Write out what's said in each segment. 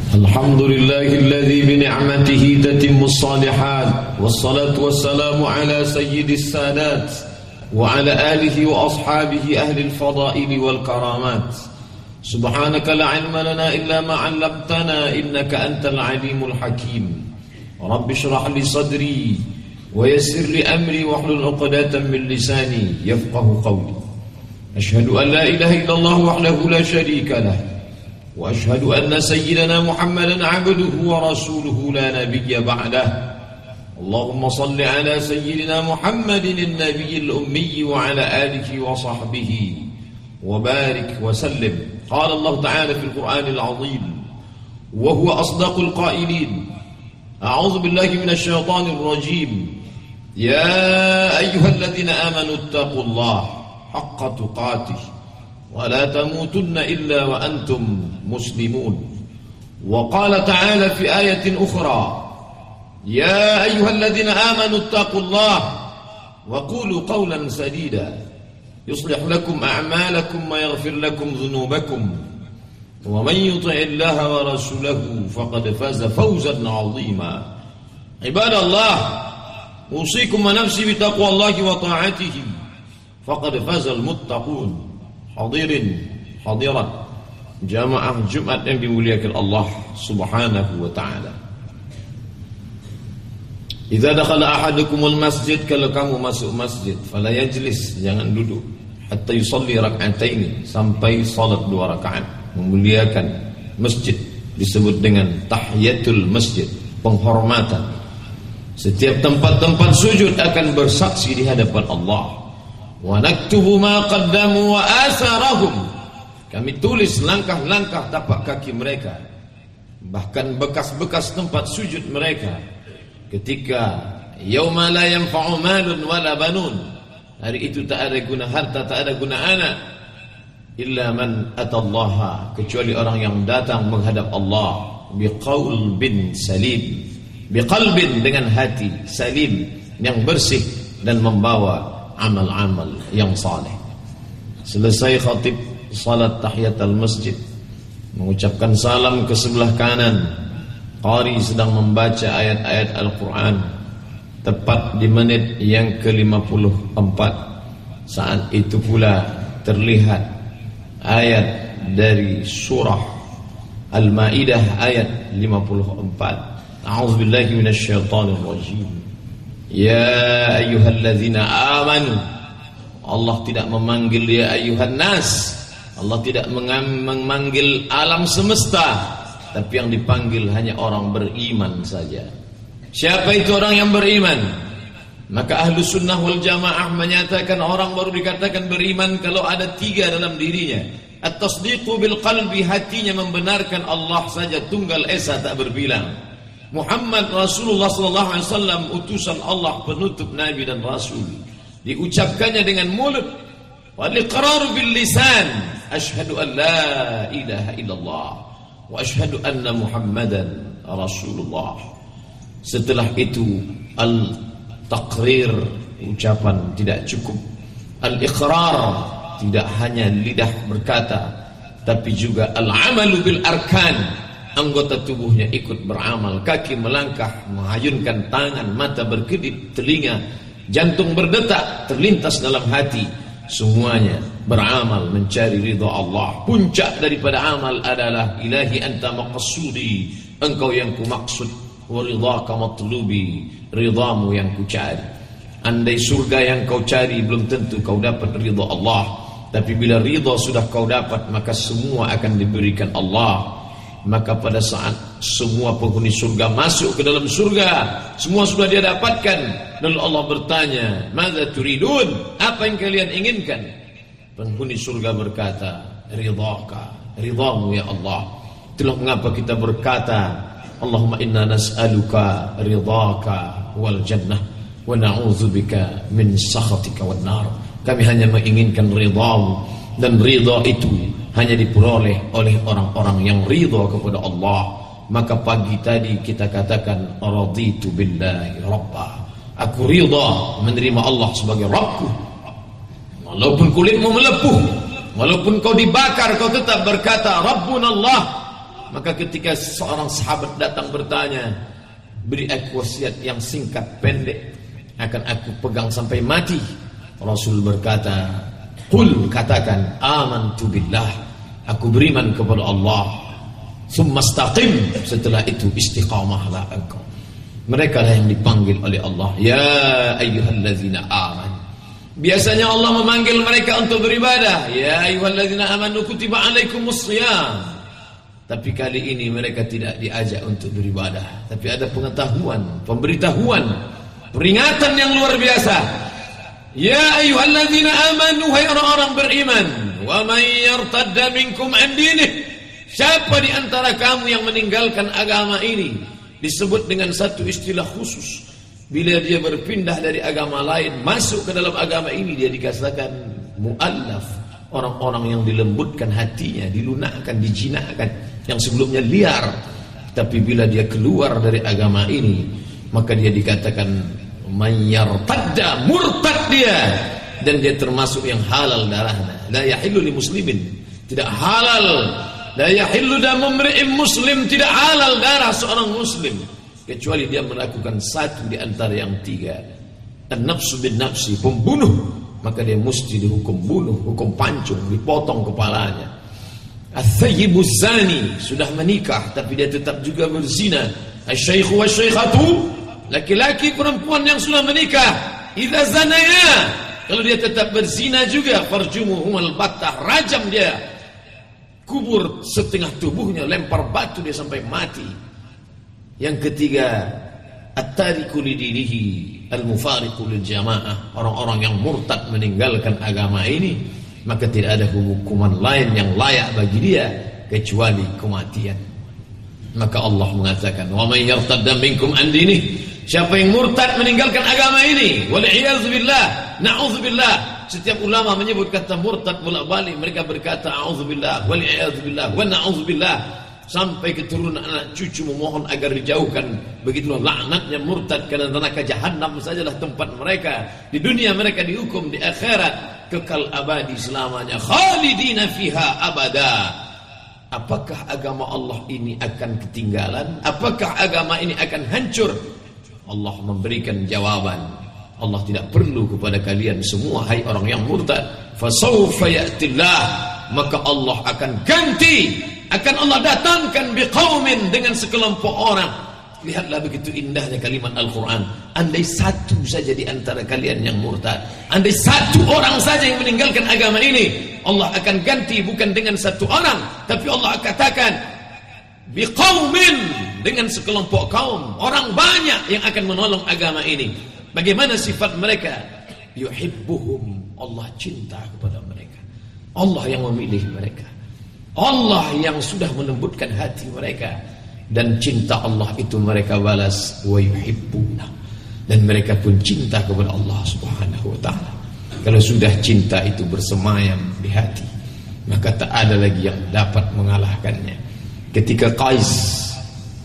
Alhamdulillahilladzi bi ni'matihi tatimmus shalihat wassalatu wassalamu ala sayyidis sadat wa ala alihi wa ashabihi ahli al-fadaili wal karamat. Subhanaka la ilma lana illa ma 'allamtana innaka antal alimul hakim. Rabbi shrah li sadri wa yassir li amri wahlul 'uqdatam min lisani yafqahu qawli. Ashhadu an la ilaha illallah wahdahu la sharika lah wa ashhadu anna sayyidana Muhammadan 'abduhu wa rasuluhu la nabiyya ba'dah. Allahumma salli ala sayyidina Muhammadin an-nabiyil ummi wa ala alihi wa sahbihi wa barik wa sallim. Qala Allah ta'ala fil Qur'anil 'azim wa huwa asdaqul qailin. A'udzu billahi minasy syaithanir rajim. Ya ayyuhalladzina amanu taqullaha haqqa tuqatih wa la tamutunna illa wa antum muslimun. Wa qala ta'ala fi ayatin ukhra, ya ayyuhalladzina amanu taqullaha wa qulu qawlan sadida yuslih lakum a'malakum wa yaghfir lakum dhunubakum wa man yuti'illaha wa rasulahu faqad faza fawzan 'azima. Ibadallah, usikum wa nafsi bi taqwallahi wa ta'atihi faqad fazal muttaqun. Hadirin hadirat jamaah Jumat yang dimuliakan Allah Subhanahu wa taala. Idza dakhala ahadukumul masjid, kalau kamu masuk masjid, fala yajlis, jangan duduk, hatta yusalli rak'ataini, sampai salat 2 rakaat. Memuliakan masjid disebut dengan tahiyatul masjid, penghormatan. Setiap tempat-tempat sujud akan bersaksi di hadapan Allah. Wa naktubu ma qaddamu wa asarahum, kami tulis langkah-langkah tapak kaki mereka, bahkan bekas-bekas tempat sujud mereka. Ketika yauma la yanfa'u malun wala banun, hari itu tak ada guna harta, tak ada guna anak, illa man atallaha, kecuali orang yang datang menghadap Allah biqaulbin salim, biqalbin, dengan hati salim yang bersih dan membawa amal-amal yang saleh. Selesai khatib salat tahiyatul masjid, mengucapkan salam ke sebelah kanan, qari sedang membaca ayat-ayat Al-Quran. Tepat di menit yang ke-54, saat itu pula terlihat ayat dari surah Al-Maidah ayat 54. A'udzubillahi minasyaitonir rajim. Ya ayyuhalladzina amanu, Allah tidak memanggil ya ayyuhan nas, Allah tidak memanggil alam semesta, tapi yang dipanggil hanya orang beriman saja. Siapa itu orang yang beriman? Maka ahlu sunnah wal jamaah menyatakan orang baru dikatakan beriman kalau ada 3 dalam dirinya. At-tasdiqu bil qalbi, hatinya membenarkan Allah saja tunggal esa tak berbilang. Muhammad Rasulullah sallallahu alaihi wasallam utusan Allah, penutup nabi dan rasul. Diucapkannya dengan mulut. Wal iqrar bil lisan, asyhadu an la ilaha illallah wa asyhadu anna Muhammadan Rasulullah. Setelah itu al-taqrir, ucapan tidak cukup. Al-iqrar, tidak hanya lidah berkata, tapi juga al-amalu bil arkan, anggota tubuhnya ikut beramal. Kaki melangkah, menghayunkan tangan, mata berkedip, telinga, jantung berdetak, terlintas dalam hati. Semuanya beramal mencari ridha Allah. Puncak daripada amal adalah ilahi anta maqsudi, engkau yang ku maksud, wa ridhaka matlubi, ridhamu yang ku cari. Andai surga yang kau cari, belum tentu kau dapat ridha Allah. Tapi bila ridha sudah kau dapat, maka semua akan diberikan Allah. Maka pada saat semua penghuni surga masuk ke dalam surga, semua sudah dia dapatkan, lalu Allah bertanya, madza turidun, apa yang kalian inginkan? Penghuni surga berkata, ridhaka, ridhamu ya Allah. Itulah mengapa kita berkata, Allahumma inna nas'aluka ridhaka wal jannah wa na'udzubika min sakhatika wan nar. Kami hanya menginginkan ridhamu, dan ridha itu hanya diperoleh oleh orang-orang yang ridha kepada Allah. Maka pagi tadi kita katakan, raditu billahi rabba, aku ridha menerima Allah sebagai Rabbku. Walaupun kulitmu melepuh, walaupun kau dibakar, kau tetap berkata Rabbuna Allah. Maka ketika seorang sahabat datang bertanya, beri aku wasiat yang singkat pendek, akan aku pegang sampai mati. Rasul berkata, qul, katakan, amantu billah, aku beriman kepada Allah. Summa istaqim, setelah itu istiqamahlah engkau. Mereka lah yang dipanggil oleh Allah, ya ayyuhallazina amanu. Biasanya Allah memanggil mereka untuk beribadah, ya ayyuhallazina amanu kutiba alaikumusshiyam. Tapi kali ini mereka tidak diajak untuk beribadah, tapi ada pengetahuan, pemberitahuan, peringatan yang luar biasa. Ya ayyuhallazina amanu, hai orang-orang beriman, wa may yartadda minkum an dinih, siapa di antara kamu yang meninggalkan agama ini, disebut dengan satu istilah khusus. Bila dia berpindah dari agama lain masuk ke dalam agama ini, dia dikatakan mu'allaf, orang-orang yang dilembutkan hatinya, dilunakkan, dijinakkan, yang sebelumnya liar. Tapi bila dia keluar dari agama ini, maka dia dikatakan mayyartadda, murtad dia, dan dia termasuk yang halal darahnya. La yahillu li muslimin, tidak halal. La yahillu damu imri'in muslim, tidak halal darah seorang muslim kecuali dia melakukan satu di antara yang tiga. An-nafsu bin nafsi, pembunuh, maka dia mesti dihukum bunuh, hukum pancung, dipotong kepalanya. Al-thayyibu zani, sudah menikah tapi dia tetap juga berzina. Al-syaikhu wa syaikhatu, laki-laki perempuan yang sudah menikah, idza zanaya, kalau dia tetap berzina juga, farjumuhumal battah, rajam dia, kubur setengah tubuhnya, lempar batu dia sampai mati. Yang ketiga, at-tariku lidinihi, al-mufariqu lil jamaah, orang-orang yang murtad meninggalkan agama ini, maka tidak ada hukuman lain yang layak bagi dia kecuali kematian. Maka Allah mengatakan, wa may yartadda minkum an dinih, siapa yang murtad meninggalkan agama ini, wal iyaz billah, na'udzubillah. Setiap ulama menyebut kata murtad bolak-balik, mereka berkata a'udzubillah wal iyaz billah wa na'udzubillah, sampai keturunan anak cucu memohon agar dijauhkan. Begitulah laknatnya murtad, karena neraka jahanam sajalah tempat mereka. Di dunia mereka dihukum, di akhirat kekal abadi selamanya, khalidina fiha abada. Apakah agama Allah ini akan ketinggalan? Apakah agama ini akan hancur? Allah memberikan jawaban. Allah tidak perlu kepada kalian semua, hai orang yang murtad. Fasawfa ya'tillah, maka Allah akan ganti, akan Allah datangkan biqaumin, dengan sekelompok orang. Lihatlah begitu indahnya kalimat Al-Quran. Andai satu saja di antara kalian yang murtad, andai satu orang saja yang meninggalkan agama ini, Allah akan ganti bukan dengan satu orang, tapi Allah katakan biqaumin, dengan sekelompok kaum, orang banyak yang akan menolong agama ini. Bagaimana sifat mereka? Yuhibbuhum, Allah cinta kepada mereka. Allah yang memilih mereka, Allah yang sudah melembutkan hati mereka, dan cinta Allah itu mereka balas, wa yuhibbuna, dan mereka pun cinta kepada Allah Subhanahu wa ta'ala. Kalau sudah cinta itu bersemayam di hati, maka tak ada lagi yang dapat mengalahkannya. Ketika Qais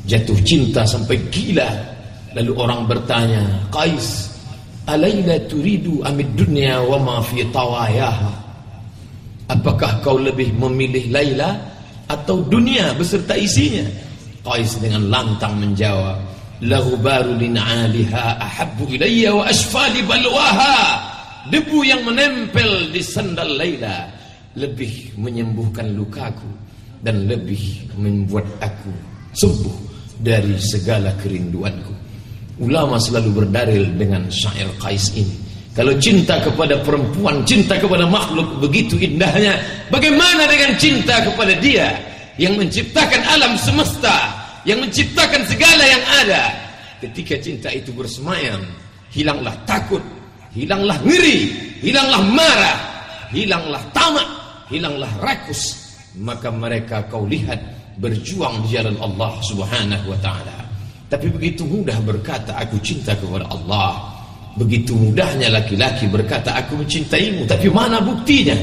jatuh cinta sampai gila, lalu orang bertanya, Qais, alayla turidu amid dunya wa ma fi tawayaha, apakah kau lebih memilih Laila atau dunia beserta isinya? Qais dengan lantang menjawab, lahu baru lin'aliha ahabbu ilayya wa asfali balwaha, debu yang menempel di sandal Laila lebih menyembuhkan lukaku dan lebih membuat aku sembuh dari segala kerinduanku. Ulama selalu berdalil dengan syair Qais ini. Kalau cinta kepada perempuan, cinta kepada makhluk begitu indahnya, bagaimana dengan cinta kepada Dia yang menciptakan alam semesta, yang menciptakan segala yang ada? Ketika cinta itu bersemayam, hilanglah takut, hilanglah ngeri, hilanglah marah, hilanglah tamak, hilanglah rakus. Maka mereka kau lihat berjuang di jalan Allah Subhanahu wa ta'ala. Tapi begitu mudah berkata aku cinta kepada Allah, begitu mudahnya laki-laki berkata aku mencintaimu, tapi mana buktinya?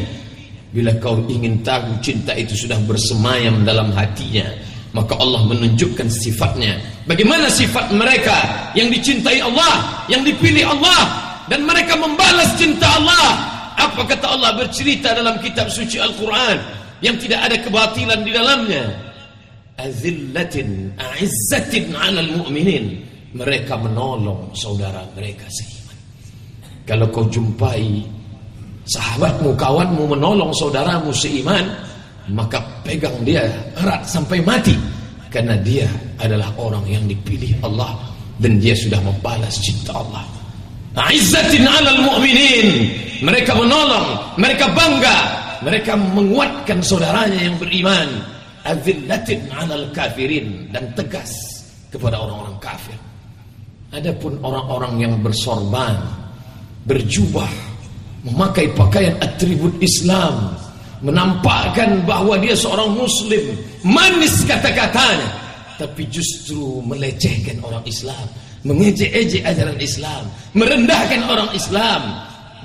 Bila kau ingin tahu cinta itu sudah bersemayam dalam hatinya, maka Allah menunjukkan sifatnya. Bagaimana sifat mereka yang dicintai Allah, yang dipilih Allah, dan mereka membalas cinta Allah? Apa kata Allah bercerita dalam kitab suci Al-Quran yang tidak ada kebatilan di dalamnya? azillatin a'izzatin 'alal mu'minin, mereka menolong saudara mereka seiman. Kalau kau jumpai sahabatmu, kawanmu menolong saudaramu seiman, maka pegang dia erat sampai mati, karena dia adalah orang yang dipilih Allah dan dia sudah membalas cinta Allah. A'izzatin 'alal mu'minin, mereka menolong, mereka bangga, mereka menguatkan saudaranya yang beriman. Azillatin 'alal kafirin, dan tegas kepada orang-orang kafir. Adapun orang-orang yang bersorban, berjubah, memakai pakaian atribut Islam, menampakkan bahwa dia seorang muslim, manis kata-katanya, tapi justru melecehkan orang Islam, mengejek-ejek ajaran Islam, merendahkan orang Islam,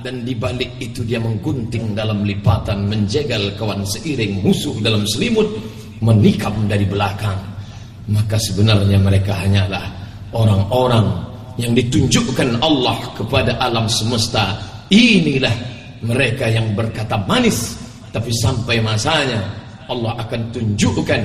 dan di balik itu dia menggunting dalam lipatan, menjegal kawan seiring, musuh dalam selimut, menikam dari belakang. Maka sebenarnya mereka hanyalah orang-orang yang ditunjukkan Allah kepada alam semesta. Inilah mereka yang berkata manis, tapi sampai masanya Allah akan tunjukkan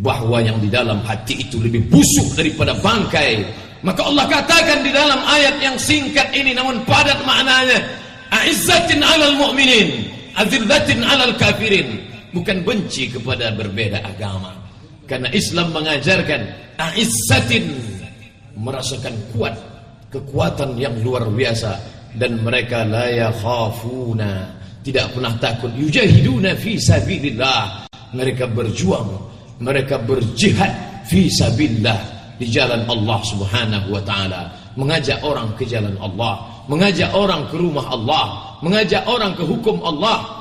bahwa yang di dalam hati itu lebih busuk daripada bangkai. Maka Allah katakan di dalam ayat yang singkat ini namun padat maknanya, a'izzatin 'alal mu'minin, azillatin 'alal kafirin. Bukan benci kepada berbeda agama, karena Islam mengajarkan a'izzatin, merasakan kuat, kekuatan yang luar biasa, dan mereka la yakhafuna, tidak pernah takut, yujahiduna fi sabilillah, mereka berjuang, mereka berjihad fi sabilillah, di jalan Allah Subhanahu wa taala, mengajak orang ke jalan Allah, mengajak orang ke rumah Allah, mengajak orang ke hukum Allah.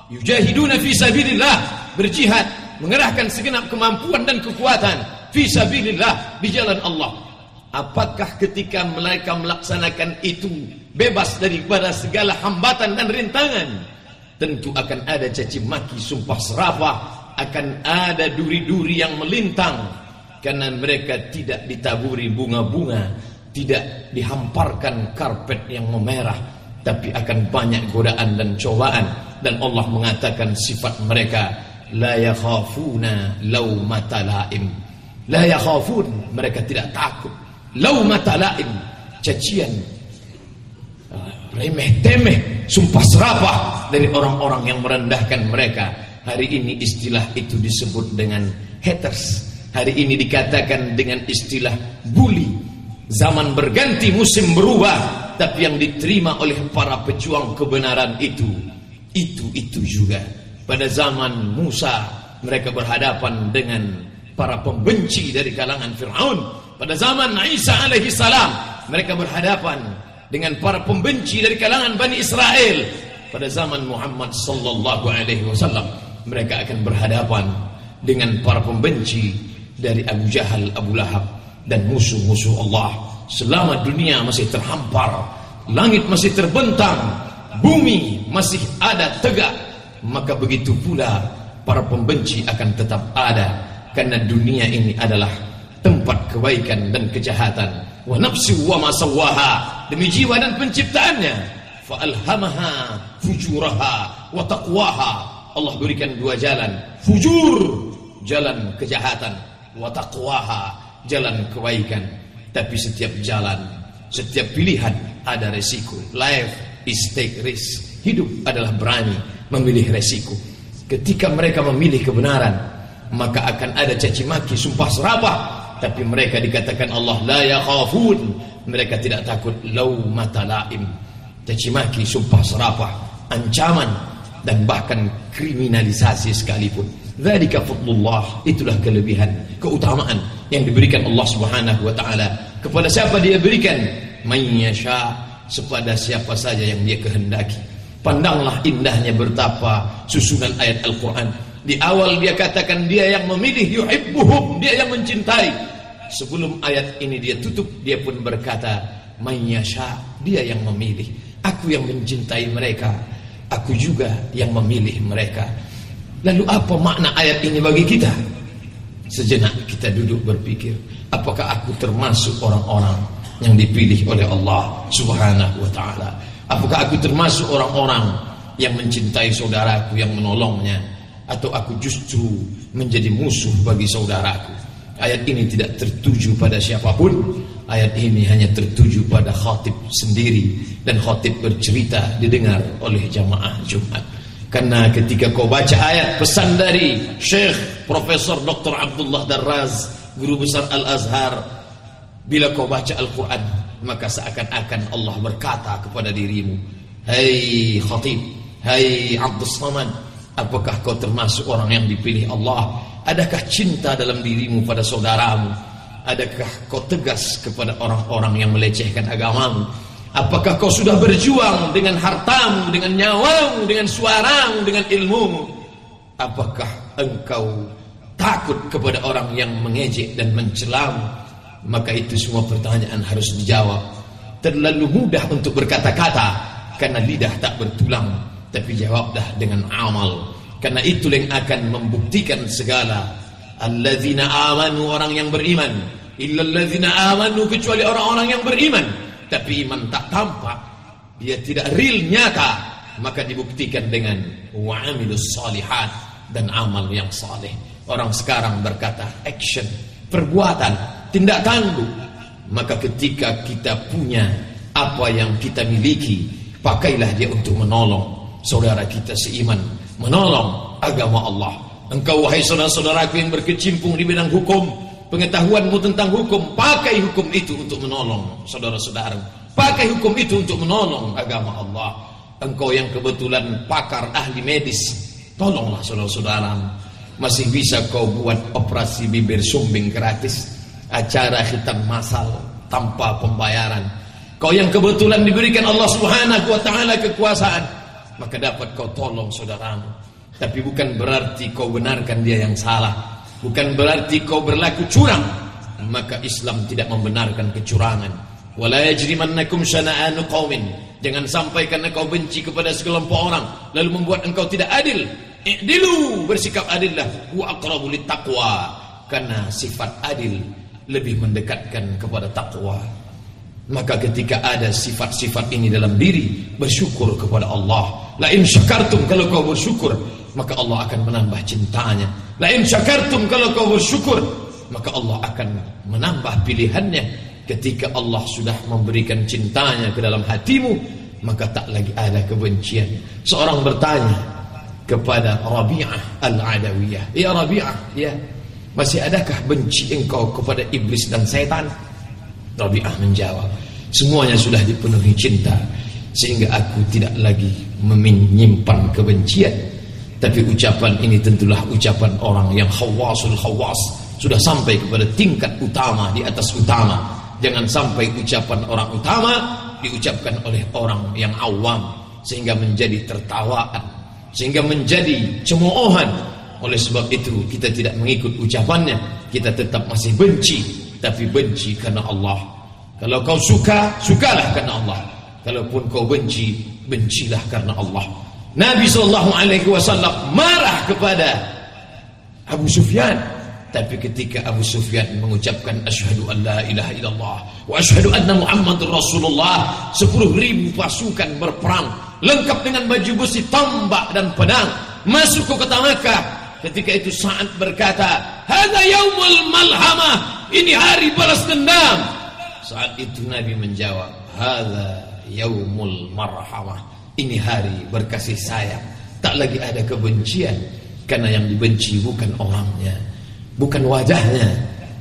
Yujahiduna fi sabilillah, berjihad, mengerahkan segenap kemampuan dan kekuatan fi sabilillah, di jalan Allah. Apakah ketika mereka melaksanakan itu bebas daripada segala hambatan dan rintangan? Tentu akan ada caci maki, sumpah serapah, akan ada duri-duri yang melintang, karena mereka tidak ditaburi bunga-bunga, tidak dihamparkan karpet yang memerah, tapi akan banyak godaan dan cobaan. Dan Allah mengatakan sifat mereka, la yakhafuna laumata laim, la yakhafun, mereka tidak takut laumata laim, cacian, remeh temeh, sumpah serapah dari orang-orang yang merendahkan mereka. Hari ini istilah itu disebut dengan haters, hari ini dikatakan dengan istilah bully. Zaman berganti, musim berubah, tapi yang diterima oleh para pejuang kebenaran itu juga. Pada zaman Musa, mereka berhadapan dengan para pembenci dari kalangan Fir'aun. Pada zaman Isa alaihi salam, mereka berhadapan dengan para pembenci dari kalangan Bani Israel. Pada zaman Muhammad sallallahu alaihi wasallam, mereka akan berhadapan dengan para pembenci dari Abu Jahal, Abu Lahab, dan musuh-musuh Allah. Selama dunia masih terhampar, langit masih terbentang, bumi masih ada tegak, maka begitu pula para pembenci akan tetap ada, karena dunia ini adalah tempat kebaikan dan kejahatan. Wa nafsi wa ma sawwaha, demi jiwa dan penciptaannya. Fa alhamaha fujuraha wa taqwaha, Allah berikan dua jalan, fujur, jalan kejahatan, wa taqwaha, jalan kebaikan. Tapi setiap jalan, setiap pilihan ada resiko. Life is take risk. Hidup adalah berani memilih resiko. Ketika mereka memilih kebenaran, maka akan ada caci maki, sumpah serapah, tapi mereka dikatakan Allah la yakhafun, mereka tidak takut laumata laim, caci maki, sumpah serapah, ancaman, dan bahkan kriminalisasi sekalipun. Dzalika fadlullah, itulah kelebihan, keutamaan yang diberikan Allah Subhanahu wa taala. Kepada siapa dia berikan? May yasha, kepada siapa saja yang dia kehendaki. Pandanglah indahnya betapa susunan ayat Al-Quran. Di awal dia katakan dia yang memilih, yuhibbuhum, dia yang mencintai. Sebelum ayat ini dia tutup, dia pun berkata, may yasha, dia yang memilih. Aku yang mencintai mereka, aku juga yang memilih mereka. Lalu apa makna ayat ini bagi kita? Sejenak kita duduk berpikir, apakah aku termasuk orang-orang yang dipilih oleh Allah Subhanahu wa ta'ala? Apakah aku termasuk orang-orang yang mencintai saudaraku, yang menolongnya? atau aku justru menjadi musuh bagi saudaraku. Ayat ini tidak tertuju pada siapapun. Ayat ini hanya tertuju pada khatib sendiri, dan khatib bercerita didengar oleh jamaah Jumat. Karena ketika kau baca ayat pesan dari Syekh Profesor Dr. Abdullah Darraz, guru besar Al-Azhar, bila kau baca Al-Quran, maka seakan-akan Allah berkata kepada dirimu, "Hai khatib, hai Abdus Samad, apakah kau termasuk orang yang dipilih Allah? Adakah cinta dalam dirimu pada saudaramu? Adakah kau tegas kepada orang-orang yang melecehkan agamamu? Apakah kau sudah berjuang dengan hartamu, dengan nyawamu, dengan suaramu, dengan ilmumu? Apakah engkau takut kepada orang yang mengejek dan mencelamu?" Maka itu semua pertanyaan harus dijawab. Terlalu mudah untuk berkata-kata karena lidah tak bertulang, tapi jawablah dengan amal, karena itu yang akan membuktikan segala. Alladzina amanu, orang yang beriman. Illalladzina amanu, kecuali orang-orang yang beriman tapi iman tak tampak, dia tidak real, nyata, maka dibuktikan dengan wa'amilus salihat, dan amal yang saleh. Orang sekarang berkata action, perbuatan, tindak tanduk. Maka ketika kita punya apa yang kita miliki, pakailah dia untuk menolong saudara kita seiman, menolong agama Allah. Engkau wahai saudara-saudaraku yang berkecimpung di bidang hukum, pengetahuanmu tentang hukum, pakai hukum itu untuk menolong saudara-saudara, pakai hukum itu untuk menolong agama Allah. Engkau yang kebetulan pakar ahli medis, tolonglah saudara-saudara. Masih bisa kau buat operasi bibir sumbing gratis, acara khitan masal tanpa pembayaran. Kau yang kebetulan diberikan Allah Subhanahu wa taala kekuasaan, maka dapat kau tolong saudaramu. Tapi bukan berarti kau benarkan dia yang salah, bukan berarti kau berlaku curang. Maka Islam tidak membenarkan kecurangan. Wala yajrimannakum syana'anu qaumin, jangan sampai karena kau benci kepada sekelompok orang lalu membuat engkau tidak adil. I'dilu, bersikap adillah, wa aqrabu littaqwa, karena sifat adil lebih mendekatkan kepada takwa. Maka ketika ada sifat-sifat ini dalam diri, bersyukur kepada Allah. La in syakartum, kalau kau bersyukur, maka Allah akan menambah cintanya. La in syakartum, kalau kau bersyukur, maka Allah akan menambah pilihannya. Ketika Allah sudah memberikan cintanya ke dalam hatimu, maka tak lagi ada kebencian. Seorang bertanya kepada Rabi'ah Al-Adawiyah, "Ya Rabi'ah, ya, masih adakah benci engkau kepada iblis dan setan?" Rabi'ah menjawab, "Semuanya sudah dipenuhi cinta, sehingga aku tidak lagi menyimpan kebencian." Tapi ucapan ini tentulah ucapan orang yang khawasul khawas, sudah sampai kepada tingkat utama di atas utama. Jangan sampai ucapan orang utama diucapkan oleh orang yang awam, sehingga menjadi tertawaan, sehingga menjadi cemoohan. Oleh sebab itu kita tidak mengikut ucapannya, kita tetap masih benci, tapi benci karena Allah. Kalau kau suka, sukalah karena Allah. Kalaupun kau benci, bencilah karena Allah. Nabi SAW marah kepada Abu Sufyan, tapi ketika Abu Sufyan mengucapkan asyhadu an la ilaha illallah wa asyhadu anna Muhammadur Rasulullah, 10.000 pasukan berperang lengkap dengan baju besi, tombak dan pedang masuk ke kota Makkah. Ketika itu Sa'ad berkata, "Hadza yaumul malhamah, ini hari balas dendam." Saat itu Nabi menjawab, "Hadza yaumul marhamah, ini hari berkasih sayang." Tak lagi ada kebencian, karena yang dibenci bukan orangnya, bukan wajahnya,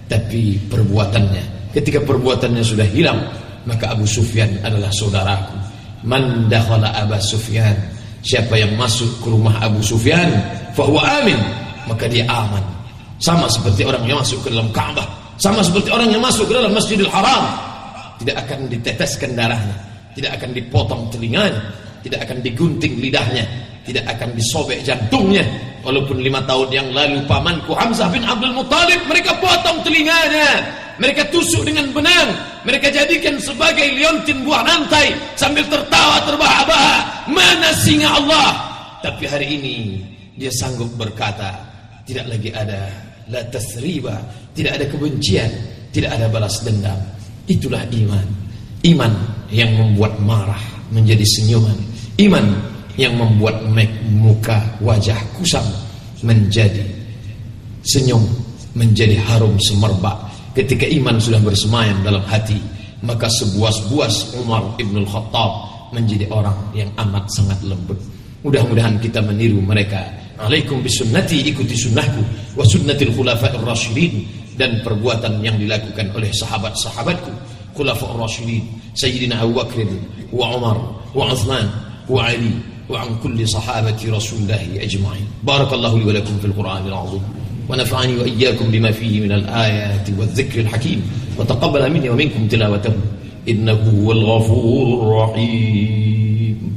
tapi perbuatannya. Ketika perbuatannya sudah hilang, maka Abu Sufyan adalah saudaraku. Man dakhala Abu Sufyan, siapa yang masuk ke rumah Abu Sufyan, fahuwa amin, maka dia aman. Sama seperti orang yang masuk ke dalam Ka'bah, sama seperti orang yang masuk ke dalam Masjidil Haram. Tidak akan diteteskan darahnya, tidak akan dipotong telinganya, tidak akan digunting lidahnya, tidak akan disobek jantungnya. Walaupun 5 tahun yang lalu pamanku Hamzah bin Abdul Muttalib, mereka potong telinganya, mereka tusuk dengan benang, mereka jadikan sebagai liontin buah rantai sambil tertawa terbahak-bahak, "Mana singa Allah?" Tapi hari ini dia sanggup berkata, tidak lagi ada la tasriba, tidak ada kebencian, tidak ada balas dendam. Itulah iman. Iman yang membuat marah menjadi senyuman, iman yang membuat muka wajah kusam menjadi senyum, menjadi harum semerbak. Ketika iman sudah bersemayam dalam hati, maka sebuas-buas Umar ibn al-Khattab menjadi orang yang amat sangat lembut. Mudah-mudahan kita meniru mereka. Alaikum bisunnati, ikuti sunnahku, wa sunnatil khulafa'ir rasyidin, dan perbuatan yang dilakukan oleh sahabat-sahabatku khulafa'ur rasyidin, Sayyidina Abu Bakr wa Umar wa Uthman wa Ali wa an kulli sahabati Rasulullah ajma'in. Barakallahu li wa lakum fil Qur'anil 'azim wa nafa'ani wa iyyakum bima fihi minal ayati wadh-dhikril hakim wa taqabbala minni wa minkum tilawatahu innahu huwal ghafurur rahim.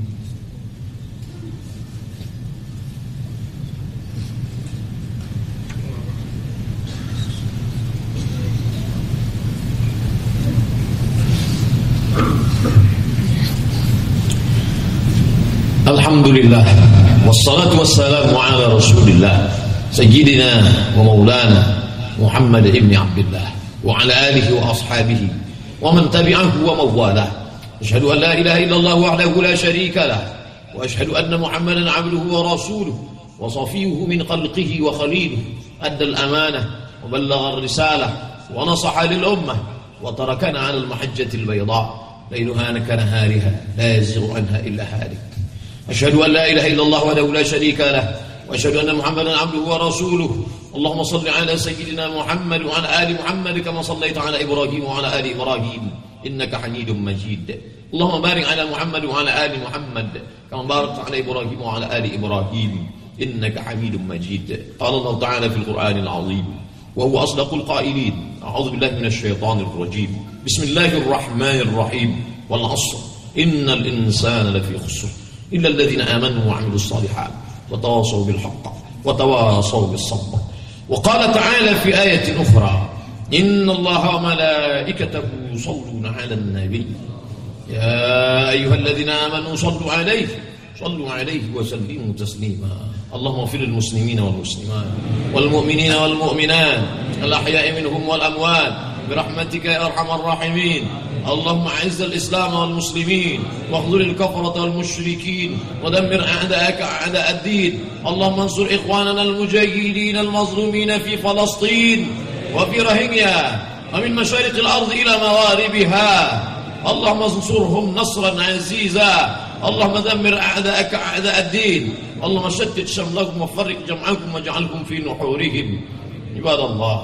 Alhamdulillah wassalatu wassalamu ala Rasulillah sayyidina wa maulana Muhammad ibn Abdullah wa ala alihi wa ashabihi wa man tabi'ahu wa mawalah. Asyhadu an la ilaha illallah wahdahu la syarika lah wa asyhadu anna Muhammadan 'abduhu wa rasuluhu wa safiyuhu min khalqihi wa khaliluhu adda al-amanah wa ballagha ar-risalah wa nasaha lil ummah wa tarakana 'ala al-mahajjati al-bayda laylaha kanahariha la yazighu anha illa halik. أشهد أن لا إله إلا الله وحده لا شريك له وأشهد أن محمدا عبده ورسوله. اللهم صل على سيدنا محمد وعلى آل محمد كما صليت على إبراهيم وعلى آل إبراهيم إنك حميد مجيد. اللهم بارك على محمد وعلى آل محمد كما باركت على إبراهيم وعلى آل إبراهيم إنك حميد مجيد. قال الله تعالى في القرآن العظيم وهو أصدق القائلين: أعوذ بالله من الشيطان الرجيم بسم الله الرحمن الرحيم والعصر إن الإنسان لفي خسر إلا الذين آمنوا وعملوا الصالحات وتواصوا بالحق وتواصوا بالصبر. وقال تعالى في آية أخرى: إن الله وملائكته يصلون على النبي يا أيها الذين آمنوا صلوا عليه وسلموا تسليما. اللهم اغفر للمسلمين والمسلمات والمؤمنين والمؤمنات الأحياء منهم والأموات برحمتك يا أرحم الراحمين. اللهم أعز الإسلام والمسلمين واخذل الكفرة والمشركين ودمر أعداءك أعداء الدين. اللهم انصر إخواننا المجاهدين المظلومين في فلسطين وفي روهينيا ومن مشارق الأرض إلى مغاربها. اللهم انصرهم نصرا عزيزا. اللهم دمر أعداءك أعداء الدين. اللهم شتت شملهم وفرق جمعكم واجعلكم في نحورهم. عباد الله،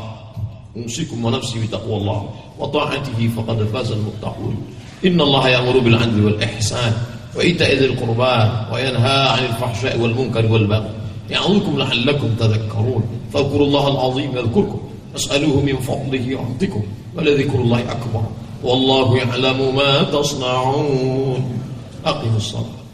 أوصيكم ونفسي بتقوى الله وطاعته فقد فاز المتقون. إن الله يأمر بالعدل والإحسان وإيتاء ذي القربى وينهى عن الفحشاء والمنكر والبغي يعظكم لعلكم تذكرون. فاذكروا الله العظيم يذكركم واسألوه من فضله يعطكم ولذكر الله أكبر والله يعلم ما تصنعون. أقم الصلاة.